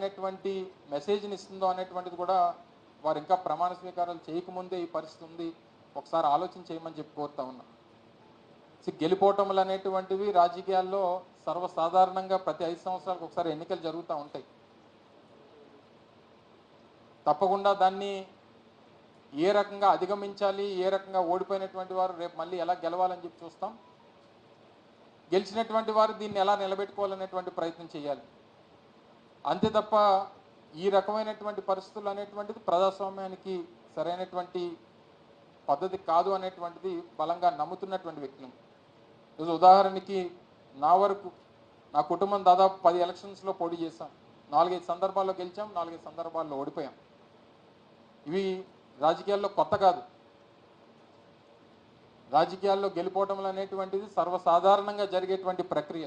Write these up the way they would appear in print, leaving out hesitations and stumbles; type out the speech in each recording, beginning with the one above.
రకమైనటువంటి మెసేజ్ని ఇస్తుందో అనేటువంటిది కూడా వారు ఇంకా ప్రమాణ స్వీకారాలు చేయకముందే ఈ పరిస్థితి ఉంది, ఒకసారి ఆలోచన చేయమని చెప్పి కోరుతా ఉన్నా. గెలిపోవటములు అనేటువంటివి రాజకీయాల్లో సర్వసాధారణంగా ప్రతి 5 సంవత్సరాలకు ఒకసారి ఎన్నికలు జరుగుతూ ఉంటాయి. తప్పకుండా దాన్ని ఏ రకంగా అధిగమించాలి, ఏ రకంగా ఓడిపోయినటువంటి వారు రేపు మళ్ళీ ఎలా గెలవాలని చెప్పి చూస్తాం. గెలిచినటువంటి వారు దీన్ని ఎలా నిలబెట్టుకోవాలనేటువంటి ప్రయత్నం చేయాలి. అంతే తప్ప ఈ రకమైనటువంటి పరిస్థితులు అనేటువంటిది ప్రజాస్వామ్యానికి సరైనటువంటి పద్ధతి కాదు అనేటువంటిది బలంగా నమ్ముతున్నటువంటి వ్యక్తులు. ఈరోజు ఉదాహరణకి నా వరకు నా కుటుంబం దాదాపు 10 ఎలక్షన్స్లో పోటీ చేశాం. 4-5 సందర్భాల్లో గెలిచాం, 4-5 సందర్భాల్లో ఓడిపోయాం. ఇవి రాజకీయాల్లో కొత్త కాదు. రాజకీయాల్లో గెలిపోవటం అనేటువంటిది సర్వసాధారణంగా జరిగేటువంటి ప్రక్రియ.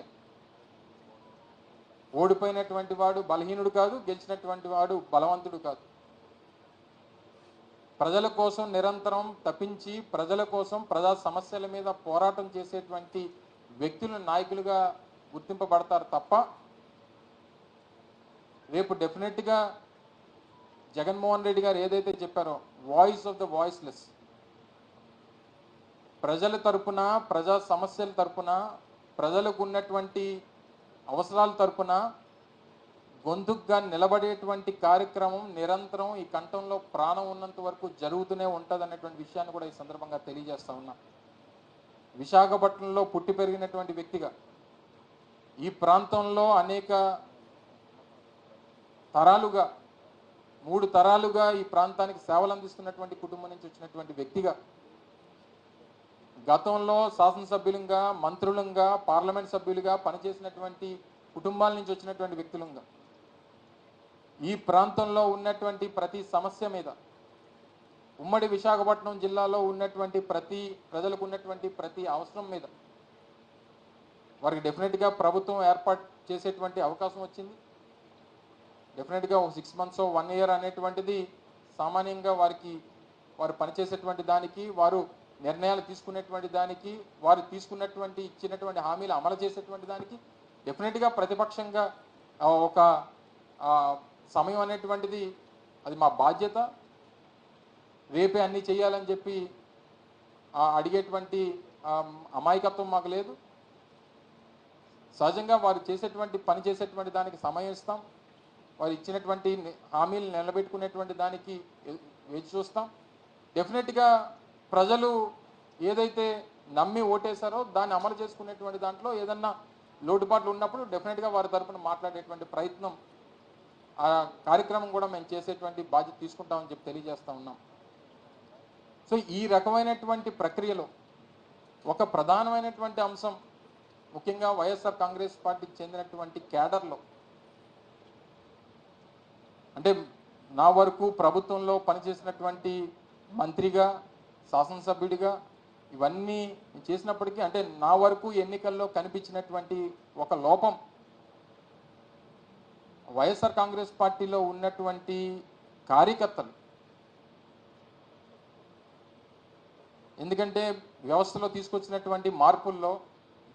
ఓడిపోయినటువంటి వాడు బలహీనుడు కాదు, గెలిచినటువంటి వాడు బలవంతుడు కాదు. ప్రజల కోసం నిరంతరం తప్పించి ప్రజల కోసం ప్రజా సమస్యల మీద పోరాటం చేసేటువంటి వ్యక్తులు నాయకులుగా గుర్తింపబడతారు తప్ప రేపు డెఫినెట్గా జగన్మోహన్ రెడ్డి గారు ఏదైతే చెప్పారో వాయిస్ ఆఫ్ ద వాయిస్లెస్, ప్రజల తరపున ప్రజా సమస్యల తరపున ప్రజలకు ఉన్నటువంటి అవసరాల తరపున గొంతుగ్గా నిలబడేటువంటి కార్యక్రమం నిరంతరం ఈ కంఠంలో ప్రాణం ఉన్నంత వరకు జరుగుతూనే ఉంటుంది అనేటువంటి విషయాన్ని కూడా ఈ సందర్భంగా తెలియజేస్తా ఉన్నా. విశాఖపట్నంలో పుట్టి పెరిగినటువంటి వ్యక్తిగా ఈ ప్రాంతంలో అనేక తరాలుగా 3 తరాలుగా ఈ ప్రాంతానికి సేవలు అందిస్తున్నటువంటి కుటుంబం నుంచి వచ్చినటువంటి వ్యక్తిగా గతంలో శాసనసభ్యులుగా, మంత్రులుగా, పార్లమెంట్ సభ్యులుగా పనిచేసినటువంటి కుటుంబాల నుంచి వచ్చినటువంటి వ్యక్తులుగా ఈ ప్రాంతంలో ఉన్నటువంటి ప్రతి సమస్య మీద, ఉమ్మడి విశాఖపట్నం జిల్లాలో ఉన్నటువంటి ప్రజలకు ఉన్నటువంటి ప్రతి అవసరం మీద వారికి డెఫినెట్గా ప్రభుత్వం ఏర్పాటు చేసేటువంటి అవకాశం వచ్చింది. డెఫినెట్గా 6 months 1 year అనేటువంటిది సామాన్యంగా వారు పనిచేసేటువంటి దానికి, వారు నిర్ణయాలు తీసుకునేటువంటి దానికి, వారు ఇచ్చినటువంటి హామీలు అమలు చేసేటువంటి దానికి డెఫినెట్గా ప్రతిపక్షంగా ఒక సమయం అనేటువంటిది అది మా బాధ్యత. రేపే అన్నీ చేయాలని చెప్పి అడిగేటువంటి అమాయకత్వం మాకు లేదు. సహజంగా వారు పని చేసేటువంటి దానికి సమయం ఇస్తాం. వారు ఇచ్చినటువంటి హామీలు నిలబెట్టుకునేటువంటి దానికి వేచి చూస్తాం. డెఫినెట్గా ప్రజలు ఏదైతే నమ్మి ఓటేశారో దాన్ని అమలు చేసుకునేటువంటి దాంట్లో ఏదన్నా లోటుపాట్లు ఉన్నప్పుడు డెఫినెట్గా వారి తరఫున మాట్లాడేటువంటి ప్రయత్నం, ఆ కార్యక్రమం కూడా మేము చేసేటువంటి బాధ్యత తీసుకుంటామని చెప్పి తెలియజేస్తూ ఉన్నాం. సో ఈ రకమైనటువంటి ప్రక్రియలో ఒక ప్రధానమైనటువంటి అంశం, ముఖ్యంగా వైఎస్ఆర్ కాంగ్రెస్ పార్టీకి చెందినటువంటి క్యాడర్లో, అంటే నా వరకు ప్రభుత్వంలో పనిచేసినటువంటి మంత్రిగా, శాసనసభ్యుడిగా ఇవన్నీ చేసినప్పటికీ అంటే నా వరకు ఎన్నికల్లో కనిపించినటువంటి ఒక లోపం వైఎస్ఆర్ కాంగ్రెస్ పార్టీలో ఉన్నటువంటి కార్యకర్తలు. ఎందుకంటే వ్యవస్థలో తీసుకొచ్చినటువంటి మార్పుల్లో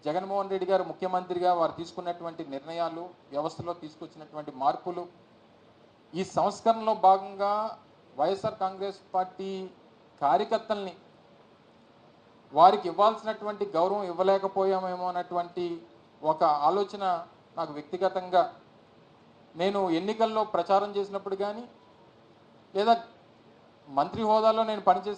జగన్మోహన్ రెడ్డి గారు ముఖ్యమంత్రిగా వారు తీసుకున్నటువంటి నిర్ణయాలు, వ్యవస్థలో తీసుకొచ్చినటువంటి మార్పులు, ఈ సంస్కరణలో భాగంగా వైఎస్ఆర్ కాంగ్రెస్ పార్టీ కార్యకర్తల్ని వారికి ఇవ్వాల్సినటువంటి గౌరవం ఇవ్వలేకపోయామేమో అన్నటువంటి ఒక ఆలోచన నాకు వ్యక్తిగతంగా, నేను ఎన్నికల్లో ప్రచారం చేసినప్పుడు కానీ లేదా మంత్రి హోదాలో నేను పనిచేసి